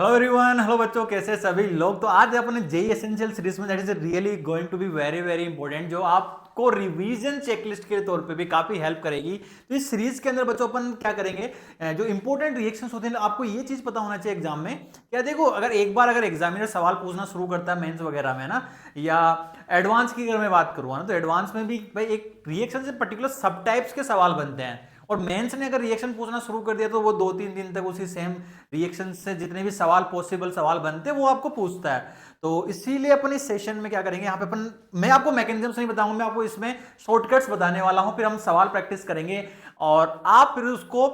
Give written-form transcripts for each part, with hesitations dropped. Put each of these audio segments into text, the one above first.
Hello everyone, hello बच्चों, कैसे सभी लोग। तो आज अपने जेई एसेंशियल सीरीज में that is really going to be very very important, जो आपको रिवीजन चेकलिस्ट के तौर पे भी काफी हेल्प करेगी। तो इस सीरीज के अंदर बच्चों अपन क्या करेंगे, जो इंपॉर्टेंट रिएक्शंस होते हैं आपको ये चीज पता होना चाहिए एग्जाम में। क्या देखो, अगर एक बार अगर एग्जामिनर सवाल पूछना शुरू करता है मेंस वगैरह में ना, या एडवांस की अगर मैं बात करूँ ना, तो एडवांस में भी भाई एक रिएक्शन से पर्टिकुलर सब टाइप्स के सवाल बनते हैं। और मेंस ने अगर रिएक्शन पूछना शुरू कर दिया तो वो 2-3 दिन तक उसी सेम रिएक्शन से जितने भी सवाल पॉसिबल सवाल बनते हैं वो आपको पूछता है। तो इसीलिए अपन इस सेशन में क्या करेंगे, यहाँ पे अपन मैं आपको मैकेनिज्म्स नहीं बताऊंगा, मैं आपको इसमें शॉर्टकट्स बताने वाला हूं। फिर हम सवाल प्रैक्टिस करेंगे और आप फिर उसको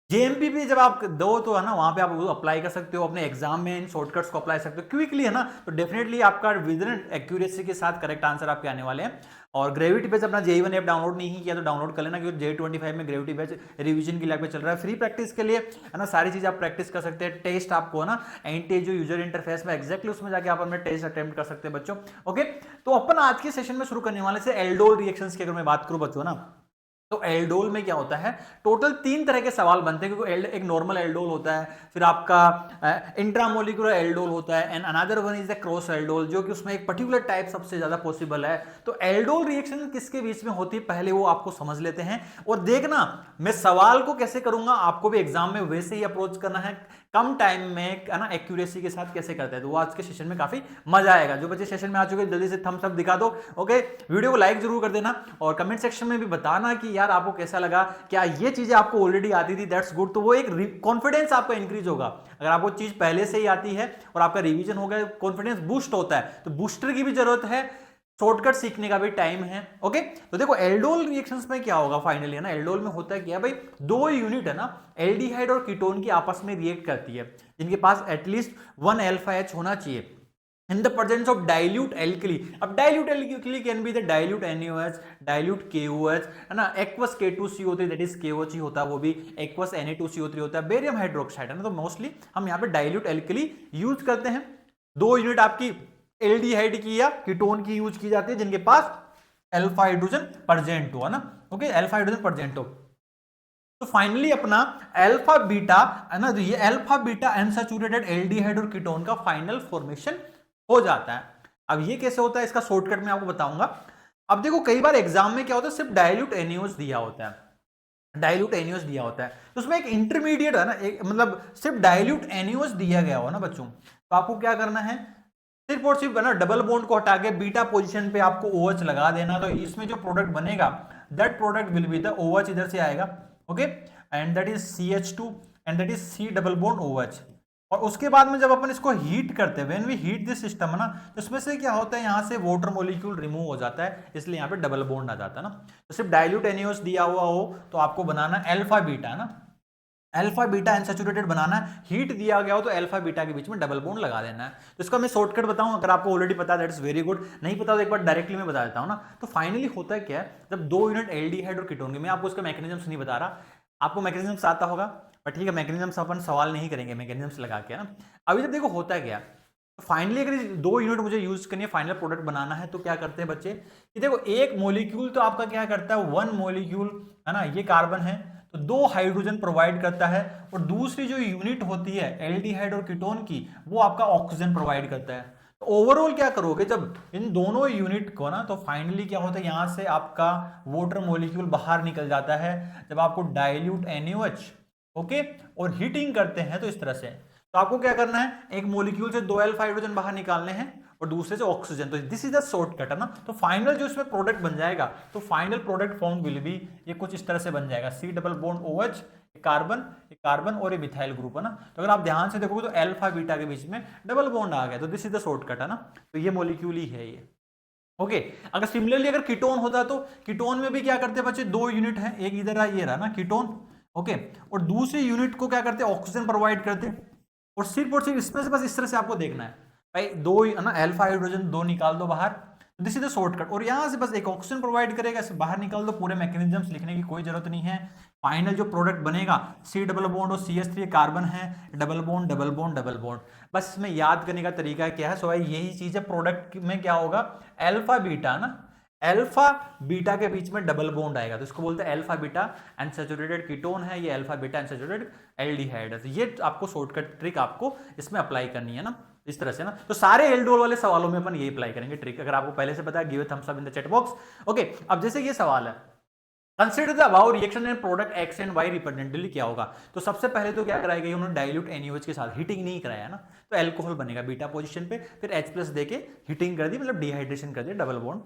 जेएमपी पे जब आप दो तो है ना, वहां पे आप अप्लाई कर सकते हो अपने एग्जाम में, इन शॉर्टकट्स को अप्लाई कर सकते हो क्विकली, है ना। तो डेफिनेटली आपका विजन एक्यूरेसी के साथ करेक्ट आंसर आपके आने वाले हैं। और ग्रेविटी बैच अपना जेई 1 ऐप डाउनलोड नहीं किया तो डाउनलोड कर लेना, क्योंकि J25 में ग्रेविटी बैच रिवीजन के लिए पे चल रहा है, फ्री प्रैक्टिस के लिए, है ना। सारी चीज आप प्रैक्टिस कर सकते हैं। टेस्ट आपको है ना एंटी जो यूजर इंटरफेस में एग्जैक्टली उसमें जाके आप अपने टेस्ट अटेम्प्ट कर सकते हैं बच्चों। ओके, तो अपन आज के सेशन में शुरू करने वाले से एल्डोल रिएक्शंस की अगर मैं बात करूं बच्चों ना, तो एल्डोल में क्या होता है, टोटल 3 तरह के सवाल बनते हैं। क्योंकि एक नॉर्मल एल्डोल होता है, फिर आपका इंट्रामोलिकुलर एल्डोल होता है, and another one is the cross aldol, जो कि उसमें एक पर्टिकुलर टाइप सबसे ज्यादा पॉसिबल है। तो एल्डोल रिएक्शन किसके बीच में होती है, पहले वो आपको समझ लेते हैं। और देखना मैं सवाल को कैसे करूंगा, आपको भी एग्जाम में वैसे ही अप्रोच करना है, कम टाइम में, है ना, एक्यूरेसी के साथ कैसे करते हैं। तो वो आज के सेशन में काफी मजा आएगा। जो बच्चे सेशन में आ चुके हैं जल्दी से थम्स अप दिखा दो। ओके, वीडियो को लाइक जरूर कर देना और कमेंट सेक्शन में भी बताना कि यार आपको कैसा लगा, क्या ये चीजें आपको ऑलरेडी आती थी, दैट्स गुड। तो वो एक कॉन्फिडेंस आपका इंक्रीज होगा। अगर आपको चीज पहले से ही आती है और आपका रिवीजन हो गया, कॉन्फिडेंस बूस्ट होता है। तो बूस्टर की भी जरूरत है, शॉर्टकट सीखने का भी टाइम है। ओके, तो देखो एल्डोल रिएक्शंस में क्या होगा फाइनली, है ना। एल्डोल में होता है क्या भाई, दो यूनिट है ना, एल्डिहाइड और कीटोन की आपस में रिएक्ट करती है, जिनके पास एटलीस्ट 1 अल्फा एच होना चाहिए in the presence of dilute alkali. अब dilute alkali can be the dilute NaOH, dilute KOH, है ना, aqueous K2CO3 that is KOH ही होता है, वो भी aqueous Na2CO3 होता है, बेरियम हाइड्रोक्साइड, है ना। तो मोस्टली हम यहाँ पे dilute alkali यूज करते हैं। दो यूनिट आपकी एल्डिहाइड की या कीटोन की यूज की जाती है, जिनके पास अल्फा हाइड्रोजन प्रेजेंट हो, है ना। ओके, अल्फा हाइड्रोजन प्रेजेंट हो। तो फाइनली अपना अल्फा बीटा, है ना, ये अल्फा बीटा अनसैचुरेटेड एल्डिहाइड और कीटोन का फाइनल फॉर्मेशन हो जाता है। अब ये कैसे होता है, इसका शॉर्टकट मैं आपको बताऊंगा। अब देखो कई बार एग्जाम में क्या होता है, सिर्फ डाइल्यूट एनियोस दिया होता है, डाइल्यूट एनियोस दिया होता है, तो उसमें एक इंटरमीडिएट है ना, एक मतलब सिर्फ डाइल्यूट एनियोस दिया गया हो ना बच्चों, तो आपको क्या करना है, सिर्फ और सिर्फ है ना डबल बॉन्ड को हटा के बीटा पोजीशन पे आपको OH लगा देना। तो इसमें जो प्रोडक्ट बनेगा that product will be the OH, इधर से आएगा। Okay, and that is CH2 and that is C double bond OH। और उसके बाद में जब अपन इसको हीट करते हैं, when we heat this system है ना, तो इसमें से क्या होता है, यहाँ से वाटर मॉलिक्यूल रिमूव हो जाता है, इसलिए यहाँ पे डबल बॉन्ड आ जाता है ना। तो सिर्फ डाइल्यूट एनियोस दिया हुआ हो तो आपको बनाना अल्फा बीटा, है ना, अल्फा बीटा अनसैचुरेटेड बनाना है। हीट दिया गया हो तो अल्फा बीटा के बीच में डबल बॉन्ड लगा देना है। तो इसका मैं शॉर्टकट बताऊं, अगर आपको ऑलरेडी पता है दैट इज वेरी गुड, नहीं पता तो एक बार डायरेक्टली मैं बता देता हूं ना। तो फाइनली होता है क्या है, जब दो यूनिट एल्डिहाइड और कीटोन के, मैं आपको इसका मैकेनिज्म नहीं बता रहा, आपको मैकेनिज्म आता होगा, पर ठीक है मैकेनिज्म अपन सवाल नहीं करेंगे मैकेनिज्म लगा के ना। अभी जब देखो होता है क्या, फाइनली अगर दो यूनिट मुझे यूज करनी है, फाइनल प्रोडक्ट बनाना है, तो क्या करते हैं बच्चे कि देखो एक मॉलिक्यूल तो आपका क्या करता है, वन मॉलिक्यूल, है ना, ये कार्बन है तो दो हाइड्रोजन प्रोवाइड करता है, और दूसरी जो यूनिट होती है एल्डिहाइड और कीटोन की, वो आपका ऑक्सीजन प्रोवाइड करता है। तो ओवरऑल क्या करोगे जब इन दोनों यूनिट को ना, तो फाइनली क्या होता है, यहां से आपका वाटर मॉलिक्यूल बाहर निकल जाता है जब आपको डाइल्यूट NaOH, ओके, और हीटिंग करते हैं तो इस तरह से। तो आपको क्या करना है, एक मॉलिक्यूल से दो अल्फा हाइड्रोजन बाहर निकालने हैं और दूसरे से ऑक्सीजन। तो दिस इज द शॉर्टकट, है ना। तो फाइनल जो इसमें प्रोडक्ट बन जाएगा, तो final product form will B, ये कुछ इस तरह से बन जाएगा, C double bond OH, carbon और ये मिथाइल ग्रुप, है ना। तो अगर आप ध्यान से देखोगे तो अल्फा बीटा के बीच में डबल बॉन्ड आ गया, तो दिस इज द शॉर्टकट, है ना। तो ये मॉलिक्यूल ही है ये। ओके, अगर सिमिलरली अगर कीटोन होता तो कीटोन में भी क्या करते हैं बच्चे, दो यूनिट है, एक इधर ये रहा ना कीटोन, ओके, और दूसरी यूनिट को क्या करते हैं, ऑक्सीजन प्रोवाइड करते हैं। और सिर्फ इसमें से बस इस तरह से आपको देखना है भाई, दो है ना अल्फा हाइड्रोजन दो निकाल दो बाहर, दिस इज द शॉर्टकट। और यहां से बस एक ऑक्सीजन प्रोवाइड करेगा, इसे बाहर निकाल दो, पूरे मैकेनिज्म्स लिखने की कोई जरूरत नहीं है। फाइनल जो प्रोडक्ट बनेगा C डबल बॉन्ड और CH3 कार्बन है, double bond double bond double bond. बस इसमें याद करने का तरीका क्या है, सो भाई यही चीज है, प्रोडक्ट में क्या होगा, अल्फा बीटा ना, अल्फा बीटा के बीच में डबल बॉन्ड आएगा, तो इसको बोलते हैं अल्फा बीटा अनसैचुरेटेड कीटोन है, ये अल्फा बीटा अनसैचुरेटेड एल्डिहाइड है। तो ये आपको शॉर्टकट ट्रिक आपको इसमें अप्लाई करनी है ना, इस तरह से ना। तो सारे एल्डोल वाले सवालों में अपन ये अप्लाई करेंगे ट्रिक, अगर आपको पहले से पता है give a thumbs up in the chat box. Okay, अब जैसे ये सवाल है, consider the above reaction and product X and Y representatively, क्या होगा। तो सबसे पहले तो क्या कराया गया, उन्होंने डाइल्यूट NaOH के साथ हीटिंग नहीं कराया ना, तो एल्कोहल बनेगा बीटा पोजीशन पे, फिर H+ देके हीटिंग कर दी, मतलब डिहाइड्रेशन कर दिया, डबल बॉन्ड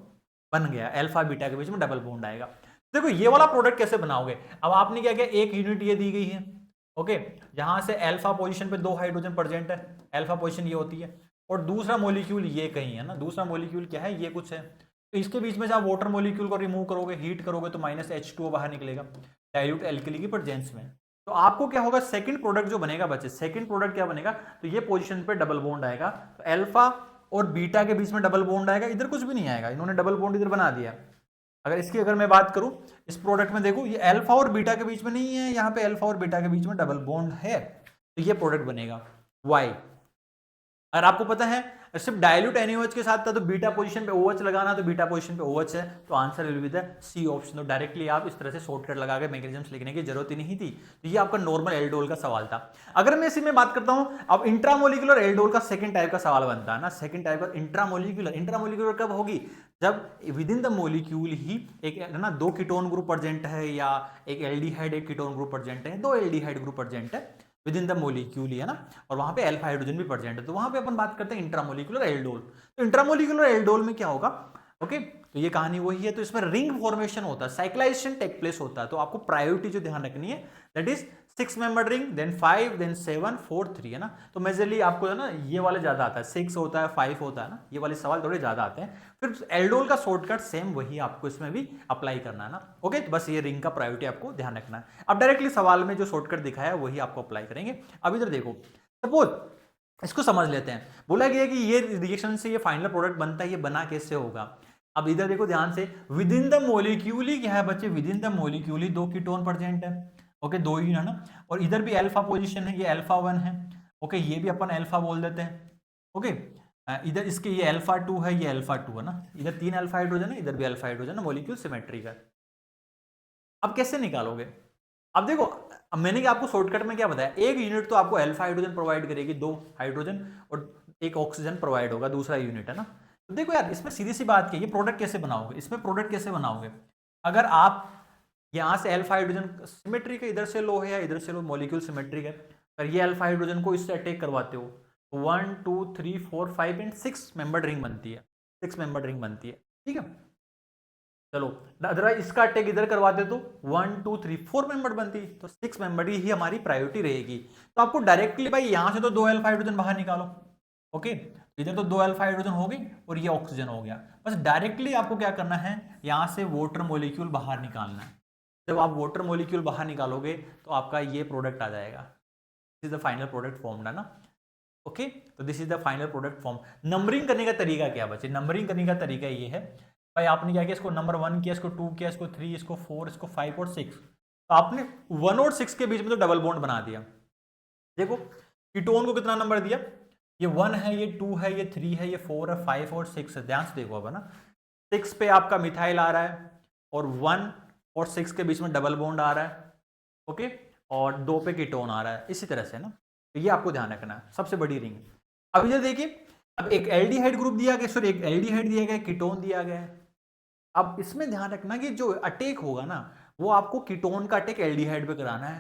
बन गया, अल्फा बीटा के बीच में डबल बॉन्ड आएगा। देखो ये वाला प्रोडक्ट कैसे बनाओगे, अब आपने क्या किया, एक यूनिट ये दी गई है, ओके, जहां से अल्फा पोजीशन पे 2 हाइड्रोजन प्रेजेंट है, अल्फा पोजीशन ये होती है, और दूसरा मॉलिक्यूल ये कहीं है ना, दूसरा मॉलिक्यूल क्या है, ये कुछ है, तो इसके बीच में जब वाटर मॉलिक्यूल को रिमूव करोगे, हीट करोगे, तो -H2O बाहर निकलेगा डाइल्यूट एल्कली की प्रेजेंस में। तो आपको क्या होगा, सेकंड प्रोडक्ट जो बनेगा बच्चे, सेकंड प्रोडक्ट क्या बनेगा, तो ये पोजीशन पे डबल बॉन्ड आएगा, तो अल्फा और बीटा के बीच में डबल बॉन्ड आएगा, इधर कुछ भी नहीं आएगा, इन्होंने डबल बॉन्ड इधर बना दिया। अगर मैं बात करूं इस प्रोडक्ट में, देखो ये अल्फा और बीटा के बीच में नहीं है, यहाँ पे अल्फा और बीटा के बीच में डबल बॉन्ड है, तो ये प्रोडक्ट बनेगा वाई। अगर आपको पता है सिर्फ डाइल्यूट NaOH के साथ था, तो बीटा पोजीशन पे OH लगाना, तो बीटा पोजीशन पे OH है, तो answer will be the C option. तो डायरेक्टली आप इस तरह से शॉर्टकट लगा के मैकेनिज्म्स लिखने की जरूरत ही नहीं थी। तो ये आपका नॉर्मल एल्डोल का सवाल था। अगर मैं इसी में बात करता हूं, अब इंट्रामोलिकुलर एल्डोल का सेकंड टाइप का सवाल बनता है ना, सेकंड टाइप का इंट्रामोलिकुलर। इंट्रामोलिकुलर कब होगी, जब विद इन द मोलिक्यूल ही एक है ना 2 कीटोन ग्रुप प्रेजेंट है, या एक एल्डिहाइड एक कीटोन ग्रुप प्रेजेंट है, 2 एल्डिहाइड ग्रुप प्रेजेंट है विद इन द मोलिक्यूल, है ना, और वहां पे अल्फा हाइड्रोजन भी प्रेजेंट है, तो वहां पे अपन बात करते हैं इंट्रामोलिकुलर एल्डोल। तो इंट्रामोलिकुलर एल्डोल में क्या होगा, ओके, तो ये कहानी वही है, तो इसमें रिंग फॉर्मेशन होता है, साइक्लाइजेशन टेक प्लेस होता है, तो आपको प्रायोरिटी जो ध्यान रखनी है that is 6 member ring, then 5, then 7, 4, 3, है ना। तो मेजरली आपको है ना ये वाले ज्यादा आता है, 6 होता है, 5 होता है ना, ये वाले सवाल थोड़े ज्यादा आते हैं। फिर एल्डोल का शॉर्टकट सेम वही आपको इसमें भी अप्लाई करना है ना, ओके, तो बस ये रिंग का प्रायोरिटी आपको ध्यान रखना है। अब डायरेक्टली सवाल में जो शॉर्टकट दिखाया है वही आपको अप्लाई करेंगे। अब इधर देखो, सपोज इसको समझ लेते हैं, बोला गया कि ये रिएक्शन से ये फाइनल प्रोडक्ट बनता है, ये बना कैसे होगा। अब इधर देखो ध्यान से, विद इन द मोलिक्यूल ही क्या है बच्चे, with in the molecule he 2 ketone present है, ओके, 2 ही है ना, और इधर भी अल्फा पोजीशन है, ये अल्फा 1 है, ओके, ये भी अपन अल्फा बोल देते हैं, ओके, इधर इसके ये अल्फा 2 है, ये अल्फा 2 है ना, इधर 3 अल्फा हाइड्रोजन है, इधर भी अल्फा हाइड्रोजन है, मॉलिक्यूल सिमेट्रिक है। अब कैसे निकालोगे, अब देखो, अब मैंने आपको शॉर्टकट में क्या बताया, एक यूनिट तो आपको अल्फा हाइड्रोजन प्रोवाइड करेगी, 2 हाइड्रोजन और एक ऑक्सीजन प्रोवाइड होगा, दूसरा यूनिट है ना। तो देखो यार, इसमें सीधी सी बात है, ये प्रोडक्ट कैसे बनाओगे, इसमें प्रोडक्ट कैसे बनाओगे, अगर आप यहाँ से अल्फा हाइड्रोजन सिमेट्रिक है, इधर से लो है या इधर से लो, मॉलिक्यूल सिमेट्रिक है, पर ये अल्फा हाइड्रोजन को इससे अटैक करवाते हो, 1 2 3 4 5 एंड 6 मेंबर्ड रिंग बनती है, 6 मेंबर्ड रिंग बनती है, ठीक है। चलो अदरवाइज इसका अटैक इधर करवाते तो 1 2 3 4 मेंबर बनती, तो 6 मेंबर ही हमारी प्रायोरिटी रहेगी। तो आपको डायरेक्टली भाई यहां से तो 2 अल्फा हाइड्रोजन बाहर निकालो, ओके, इधर तो 2 अल्फा हाइड्रोजन हो गई और ये ऑक्सीजन हो गया, बस डायरेक्टली आपको क्या करना है, यहां से वाटर मॉलिक्यूल बाहर निकालना है। जब आप वाटर मॉलिक्यूल बाहर निकालोगे तो आपका ये प्रोडक्ट आ जाएगा, this is the final product formed, है ना, ओके। तो this is the final product form. Numbering करने का तरीका क्या बच्चे, नंबरिंग करने का तरीका ये है, भाई आपने क्या किया, इसको नंबर 1 किया, इसको 2 किया, इसको 3, इसको 4, इसको 5 और 6, तो आपने 1 और 6 के बीच में तो डबल बॉन्ड बना दिया। देखो कीटोन को कितना नंबर दिया, ये 1 है, ये 2 है, ये 3 है, ये 4 है, 5 और 6 है, ध्यान से देखो अब, है ना, 6 पे आपका मिथाइल आ रहा है और 1 और 6 के बीच में डबल बॉन्ड आ रहा है, ओके, और 2 पे कीटोन आ रहा है, इसी तरह से ना, तो ये आपको ध्यान रखना है, सबसे बड़ी रिंग। अब इधर देखिए, अब एक एल्डिहाइड ग्रुप दिया गया, सॉरी एक एल्डिहाइड दिया गया, कीटोन दिया गया है। अब इसमें ध्यान रखना कि जो अटैक होगा ना, वो आपको कीटोन का अटैक एल्डिहाइड पे कराना है,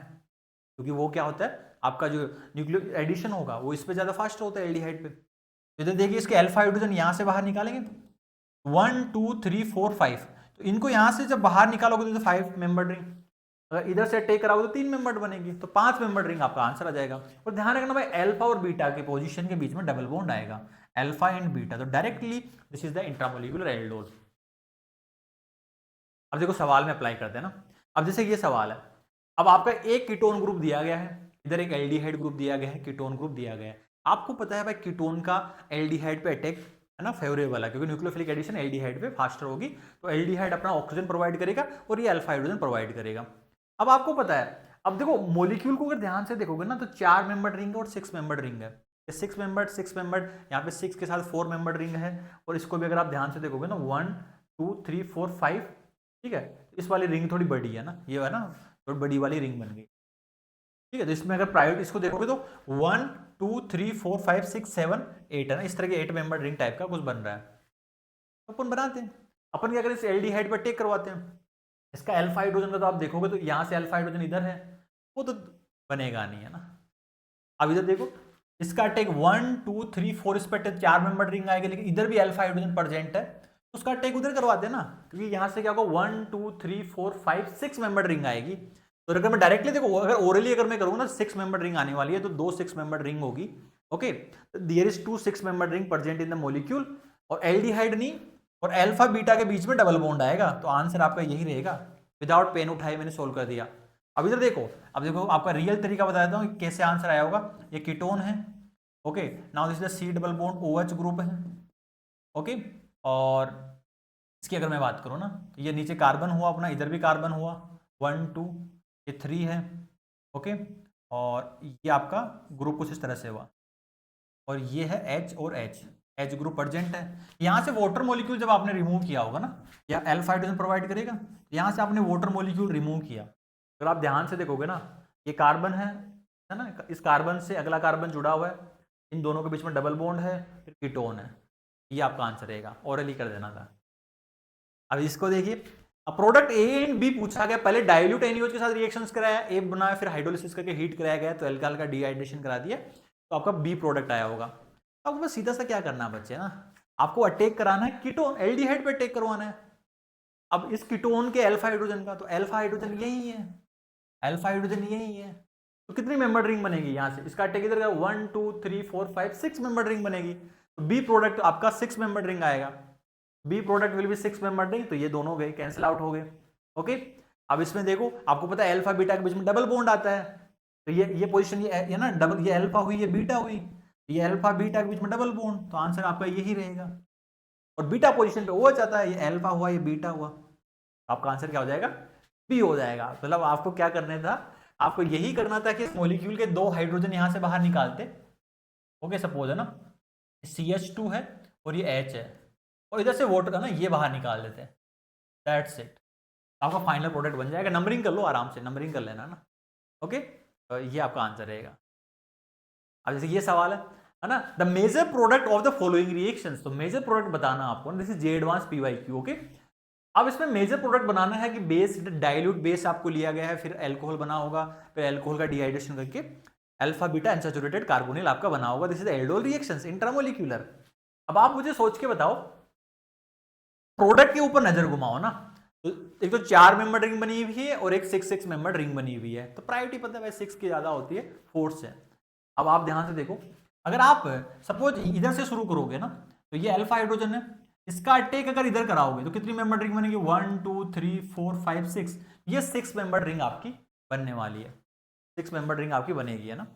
क्योंकि वो क्या होता है, आपका जो न्यूक्लियर एडिशन होगा वो इस पे ज्यादा फास्ट होता है एल्डिहाइड पे। इधर देखिए, इसके अल्फा हाइड्रोजन यहां से बाहर निकालेंगे, 1 2 3 4 5, तो इनको यहां से जब बाहर निकालोगे तो 5 मेंबर रिंग, अगर इधर से अटैक कराओगे तो 3 मेंबर बनेगी, तो 5 मेंबर रिंग आपका आंसर आ जाएगा। और ध्यान रखना भाई, अल्फा और बीटा के पोजीशन के बीच में डबल बॉन्ड आएगा, अल्फा एंड बीटा, तो directly this is the intramolecular aldol. अब देखो सवाल में अप्लाई करते हैं ना, अब जैसे ये सवाल है, अब आपका एक कीटोन ग्रुप दिया गया है, इधर एक एल्डिहाइड ग्रुप दिया गया है, कीटोन ग्रुप दिया गया है, आपको पता है भाई कीटोन का एल्डिहाइड पे अटैक है ना फेवरेबल है, क्योंकि न्यूक्लियोफिलिक एडिशन एल्डिहाइड पे फास्टर होगी, तो एल्डिहाइड अपना ऑक्सीजन प्रोवाइड करेगा और ये अल्फा हाइड्रोजन प्रोवाइड करेगा। अब आपको पता है, अब देखो मॉलिक्यूल को अगर ध्यान से देखोगे ना, तो 4 मेंबर रिंग और 6 मेंबर रिंग है, 6 मेंबर, यहाँ पे 6 के साथ 4 मेंबर रिंग है, और इसको भी अगर आप ध्यान से देखोगे ना, 1 3 4 5, ठीक है। इस वाली रिंग थोड़ी बड़ी है ना, ये है ना, थोड़ी बड़ी वाली रिंग बन गई, ठीक है। तो इसमें अगर प्राइवेट इसको देखोगे तो 1 2 3 4 5 6 7 8 है ना, इस तरह के 8 मेंबर रिंग टाइप का कुछ बन रहा है। तो अपन बनाते हैं, अपन क्या करें, इस एल्डिहाइड पर टेक करवाते हैं। इसका अल्फा हाइड्रोजन का तो आप देखोगे तो यहाँ से अल्फा हाइड्रोजन इधर है, वो तो बनेगा नहीं, है ना। अब इधर देखो, इसका टेक 1 2 3 4, इस पर 4 मेंबर रिंग आएगा, लेकिन इधर भी अल्फा हाइड्रोजन प्रेजेंट है, तो उसका टेक उधर करवाते हैं ना, क्योंकि यहाँ से क्या होगा 1 2 3 4 5 6 मेंबर रिंग आएगी। तो अगर मैं डायरेक्टली देखो, अगर ओरली अगर मैं करूँ ना 6 मेंबर रिंग आने वाली है, तो 2 6 मेंबर रिंग होगी, okay. There is 2 6 member ring present in the molecule, और एल्डिहाइड नहीं, और अल्फा बीटा के बीच में डबल बॉन्ड आएगा, तो आंसर आपका यही रहेगा। विदाउट पेन उठाए मैंने सोल्व कर दिया। अब इधर देखो, अब देखो आपका रियल तरीका बता देता हूँ कैसे आंसर आया होगा। ये कीटोन है, okay. Now this is the C double bond OH group है, ओके। और इसकी अगर मैं बात करूँ ना, तो ये नीचे कार्बन हुआ अपना, इधर भी कार्बन हुआ 1 2, ये 3 है, ओके। और ये आपका ग्रुप कुछ इस तरह से हुआ, और ये है H और H ग्रुप प्रेजेंट है। यहाँ से वाटर मॉलिक्यूल जब आपने रिमूव किया होगा ना, या अल्फा हाइड्रोजन प्रोवाइड करेगा, यहाँ से आपने वाटर मॉलिक्यूल रिमूव किया। अगर आप ध्यान से देखोगे ना, ये कार्बन है ना, इस कार्बन से अगला कार्बन जुड़ा हुआ है, इन दोनों के बीच में डबल बॉन्ड है, फिर कीटोन है। ये आपका आंसर रहेगा, ओरली कर देना था। अब इसको देखिए, अब प्रोडक्ट ए एंड बी पूछा गया, पहले डाइल्यूट NaOH के साथ रिएक्शंस कराया, ए बनाया, फिर हाइड्रोलिसिस करके हीट कराया गया, तो अल्कोहल का डिहाइड्रेशन करा दिया, तो आपका बी प्रोडक्ट आया होगा। आपको बस सीधा सा क्या करना है बच्चे ना, आपको अटैक कराना है कीटोन, एल्डिहाइड पे अटैक करवाना है। अब इस कीटोन के अल्फा हाइड्रोजन का, तो अल्फा हाइड्रोजन यही है, अल्फा हाइड्रोजन यही है, तो कितनी मेंबर रिंग बनेगी यहाँ से, इसका अटैक इधर का 1 2 3 4 5 6 मेंबर रिंग बनेगी, तो बी प्रोडक्ट आपका 6 मेंबर रिंग आएगा। B product will be 6 member ring, तो ये दोनों गए कैंसिल आउट हो गए, ओके। अब इसमें देखो, आपको पता है अल्फा बीटा के बीच में डबल बॉन्ड आता है, तो ये पोजीशन ये ना डबल, ये अल्फा हुई, ये बीटा हुई, ये अल्फा बीटा के बीच में डबल बॉन्ड, तो आंसर आपका यही रहेगा। और बीटा पोजीशन पे OH आता है, ये अल्फा हुआ, ये बीटा हुआ, आपका आंसर क्या हो जाएगा, बी हो जाएगा। मतलब आपको क्या करना था, आपको यही करना था कि इस मॉलिक्यूल के 2 हाइड्रोजन यहां से बाहर निकालते, ओके। सपोज है ना, CH2 है और ये H है, और इधर से वाटर का ना ये बाहर निकाल देते हैं, दैट्स इट, आपका फाइनल प्रोडक्ट बन जाएगा। नंबरिंग कर लो आराम से, नंबरिंग कर लेना ना, ओके। तो ये आपका आंसर रहेगा। अब जैसे ये सवाल है ना, the major product of the following reactions, तो मेजर प्रोडक्ट बताना आपको, this is J advance PYQ, okay. अब इसमें मेजर प्रोडक्ट बनाना है कि बेस, डाइल्यूट बेस आपको लिया गया है, फिर अल्कोहल बना होगा, फिर अल्कोहल का डिहाइड्रेशन करके अल्फा बीटा अनसैचुरेटेड कार्बोनिल आपका बना होगा, this is aldol reactions intramolecular. अब आप मुझे सोच के बताओ, प्रोडक्ट के ऊपर नजर घुमाओ ना, तो एक तो 4 मेंबर रिंग बनी हुई है और एक 6 मेंबर रिंग बनी हुई है, तो प्रायोरिटी पता है 6 की ज्यादा होती है 4 से। अब आप ध्यान से देखो, अगर आप सपोज इधर से शुरू करोगे ना, तो ये अल्फा हाइड्रोजन है, इसका अटैक अगर इधर कराओगे तो कितनी मेंबर रिंग बनेगी, 1 2 3 4 5 6, ये 6 मेंबर रिंग आपकी बनने वाली है, 6 मेंबर रिंग आपकी बनेगी, है ना।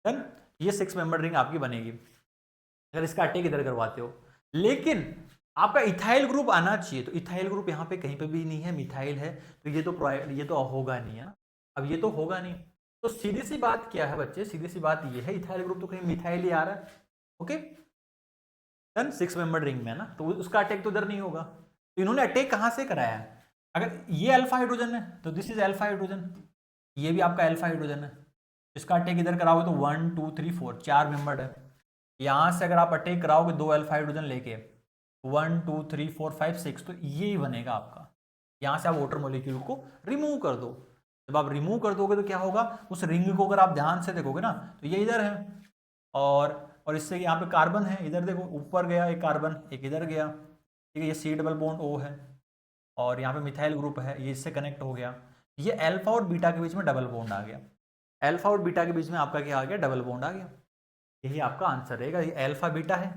डन, ये 6 मेंबर रिंग आपकी बनेगी अगर इसका अटैक इधर करवाते हो। लेकिन आपका इथाइल ग्रुप आना चाहिए, तो इथाइल ग्रुप यहाँ पे कहीं पे भी नहीं है, मिथाइल है, तो ये तो होगा नहीं, है ना। अब ये तो होगा नहीं, तो सीधी सी बात क्या है बच्चे, सीधी सी बात ये है, इथाइल ग्रुप तो कहीं मिथाइल ही आ रहा है, ओके। डन, 6 मेंबर रिंग में है ना, तो उसका अटैक तो इधर नहीं होगा, तो इन्होंने अटैक कहाँ से कराया है, अगर ये अल्फा हाइड्रोजन है तो दिस इज अल्फा हाइड्रोजन, ये भी आपका अल्फा हाइड्रोजन है, इसका अटैक इधर कराओगे तो 1 2 3 4 4 मेंबर्ड है। यहाँ से अगर आप अटैक कराओगे 2 अल्फा हाइड्रोजन लेके 1 2 3 4 5 6, तो ये ही बनेगा आपका। यहाँ से आप वाटर मॉलिक्यूल को रिमूव कर दो, जब आप रिमूव कर दोगे तो क्या होगा, उस रिंग को अगर आप ध्यान से देखोगे ना, तो ये इधर है, और इससे यहाँ पे कार्बन है, इधर देखो ऊपर गया एक कार्बन, एक इधर गया, ठीक है, ये C डबल बॉन्ड O है, और यहाँ पे मिथाइल ग्रुप है, ये इससे कनेक्ट हो गया, ये अल्फा और बीटा के बीच में डबल बॉन्ड आ गया, अल्फा और बीटा के बीच में आपका क्या आ गया, डबल बॉन्ड आ गया, यही आपका आंसर रहेगा। ये अल्फा बीटा है,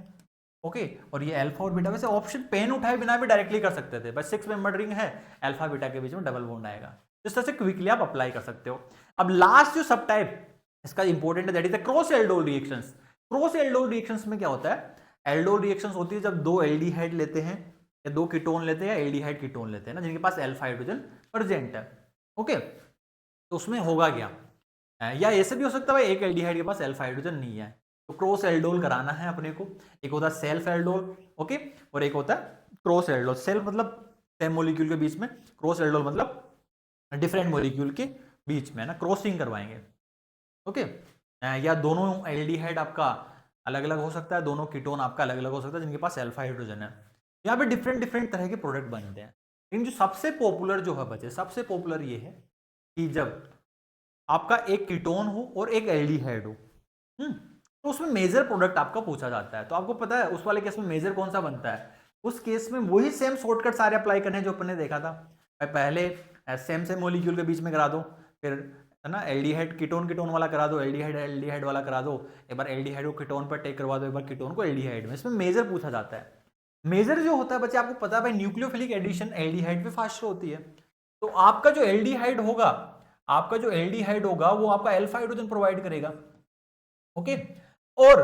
ओके, और ये अल्फा और बीटा, वैसे ऑप्शन पेन उठाए बिना भी डायरेक्टली कर सकते थे, बस 6 मेंबर रिंग है, अल्फा बीटा के बीच में डबल बॉन्ड आएगा, इस तरह से क्विकली आप अप्लाई कर सकते हो। अब लास्ट जो सब टाइप इसका इंपॉर्टेंट है, that is the cross aldol reactions. Cross aldol reactions में क्या होता है, एल्डोल रिएक्शंस होती है जब 2 एल्डिहाइड लेते हैं, या 2 कीटोन लेते हैं, या एल्डिहाइड कीटोन लेते हैं ना, जिनके पास अल्फा हाइड्रोजन प्रेजेंट है, ओके। तो उसमें होगा क्या, या ऐसे भी हो सकता है भाई एक एल्डिहाइड के पास अल्फा हाइड्रोजन नहीं है, तो क्रॉस एल्डोल कराना है अपने को। एक होता है सेल्फ एल्डोल, ओके, और एक होता है क्रॉस एल्डोल। सेल्फ मतलब सेम मॉलिक्यूल के बीच में, क्रॉस एल्डोल मतलब डिफरेंट मॉलिक्यूल के बीच में ना क्रॉसिंग करवाएंगे, ओके। या दोनों एल्डिहाइड आपका अलग अलग हो सकता है, दोनों कीटोन आपका अलग अलग हो सकता है जिनके पास अल्फा हाइड्रोजन है। यहाँ पे डिफरेंट डिफरेंट तरह के प्रोडक्ट बनते हैं, लेकिन जो सबसे पॉपुलर जो है बच्चे, सबसे पॉपुलर ये है कि जब आपका एक कीटोन हो और एक एल्डिहाइड हो, तो उसमें मेजर प्रोडक्ट आपका पूछा जाता है। तो आपको पता है उस वाले केस में मेजर कौन सा बनता है, उस केस में वही सेम शॉर्टकट सारे अप्लाई करने हैं जो अपन ने देखा था। पहले सेम सेम मॉलिक्यूल के बीच में करा दो, फिर है ना एल्डिहाइड कीटोन कीटोन वाला करा दो, एल्डिहाइड एल्डिहाइड वाला करा दो, एक बार एल्डिहाइड को कीटोन पर टेक करवा दो, एक बार कीटोन को एल्डिहाइड में। इसमें मेजर पूछा जाता है। मेजर जो होता है बच्चे आपको पता है भाई, न्यूक्लियोफिलिक एडिशन एल्डिहाइड पे फास्ट होती है। तो आपका जो एल्डिहाइड होगा, आपका जो एल्डिहाइड होगा वो आपका अल्फा हाइड्रोजन प्रोवाइड करेगा, ओके। और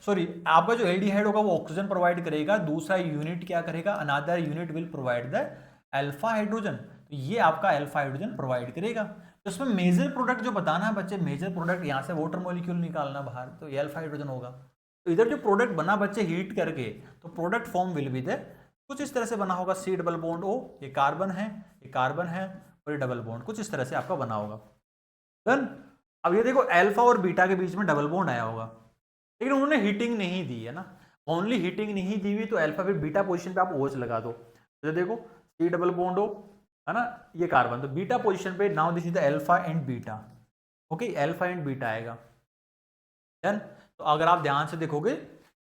सॉरी, आपका जो एल्डिहाइड होगा वो ऑक्सीजन प्रोवाइड करेगा, दूसरा यूनिट क्या करेगा, another unit will provide the alpha hydrogen. तो ये आपका अल्फा हाइड्रोजन प्रोवाइड करेगा। तो इसमें मेजर प्रोडक्ट जो बताना है बच्चे, मेजर प्रोडक्ट यहाँ से वाटर मॉलिक्यूल निकालना बाहर, तो ये अल्फा हाइड्रोजन होगा। तो इधर जो प्रोडक्ट बना बच्चे हीट करके, तो product form will be there कुछ इस तरह से बना होगा, सी डबल बॉन्ड ओ, ये कार्बन है, ये कार्बन है, और ये डबल बॉन्ड कुछ इस तरह से आपका बना होगा। डन। अब ये देखो अल्फा और बीटा के बीच में डबल बॉन्ड आया होगा, लेकिन उन्होंने हीटिंग नहीं दी है ना, ओनली हीटिंग नहीं दी हुई, तो अल्फा फिर बीटा पोजीशन पे आप OH लगा दो। तो देखो सी डबल बॉन्ड हो, है ना, ये कार्बन, तो बीटा पोजीशन पे now this is the alpha and beta, okay, alpha and beta आएगा। डन। तो अगर आप ध्यान से देखोगे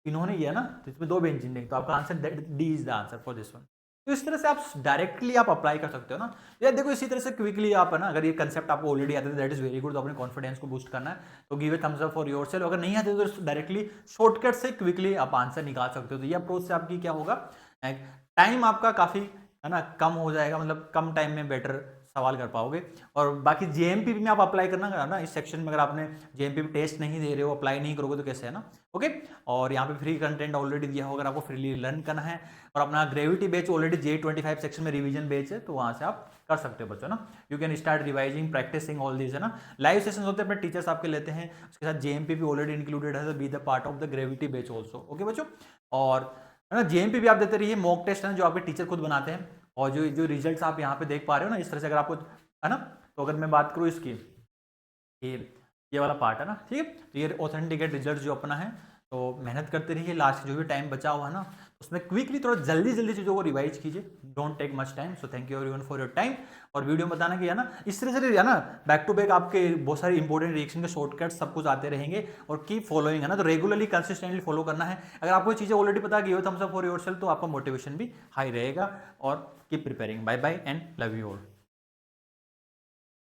इन्होंने ये ना, तो इसमें 2 बेंजीन, तो आपका answer D is the answer for this one. तो इस तरह से आप डायरेक्टली आप अप्लाई कर सकते हो ना यार। देखो इसी तरह से क्विकली आप है ना, अगर ये कंसेप्ट आपको ऑलरेडी आता है दैट इज वेरी गुड, तो अपने कॉन्फिडेंस को बूस्ट करना है, तो give a thumbs up for yourself. अगर नहीं आते तो डायरेक्टली शॉर्टकट से क्विकली आप आंसर निकाल सकते हो। तो ये अप्रोच से आपकी क्या होगा, टाइम आपका काफी है ना कम हो जाएगा, मतलब कम टाइम में बेटर सवाल कर पाओगे। और बाकी जेएमपी में आप अप्लाई करना ना, इस सेक्शन में अगर आपने जेएमपी टेस्ट नहीं दे रहे हो, अप्लाई नहीं करोगे तो कैसे है ना, ओके। और यहाँ पे फ्री कंटेंट ऑलरेडी दिया होगा, अगर आपको फ्रीली लर्न करना है, और अपना gravity batch already J25 section में रिवीजन बैच है, तो वहाँ से आप कर सकते हो बच्चों ना। You can start revising practicing all this है ना। लाइव सेशन होते हैं अपने टीचर्स आपके लेते हैं, उसके साथ जेएमपी भी ऑलरेडी इंक्लूडेड है, be the part of the gravity batch also, okay बच्चों। और है ना जेएमपी भी आप देते रहिए, मॉक टेस्ट है जो आपके टीचर खुद बनाते हैं, और जो जो रिजल्ट्स आप यहाँ पे देख पा रहे हो ना, इस तरह से अगर आपको है ना, तो अगर मैं बात करूँ इसकी, ये वाला पार्ट है ना, ठीक है, तो ये ऑथेंटिकेट रिजल्ट जो अपना है, तो मेहनत करते रहिए, लास्ट जो भी टाइम बचा हुआ है ना, उसमें क्विकली थोड़ा जल्दी जल्दी चीज़ों को रिवाइज कीजिए, don't take much time. So thank you everyone for your time. और वीडियो में बताना कि है ना, इस तरह से है ना, बैक टू बैक आपके बहुत सारे इंपॉर्टेंट रिएक्शन के शॉर्टकट सब कुछ आते रहेंगे, और कीप फॉलोइंग है ना, तो रेगुलरली कंसिस्टेंटली फॉलो करना है। अगर आपको चीज़ें ऑलरेडी पता give thumbs up for yourself, तो आपका मोटिवेशन भी हाई रहेगा। और keep preparing. Bye bye and love you all.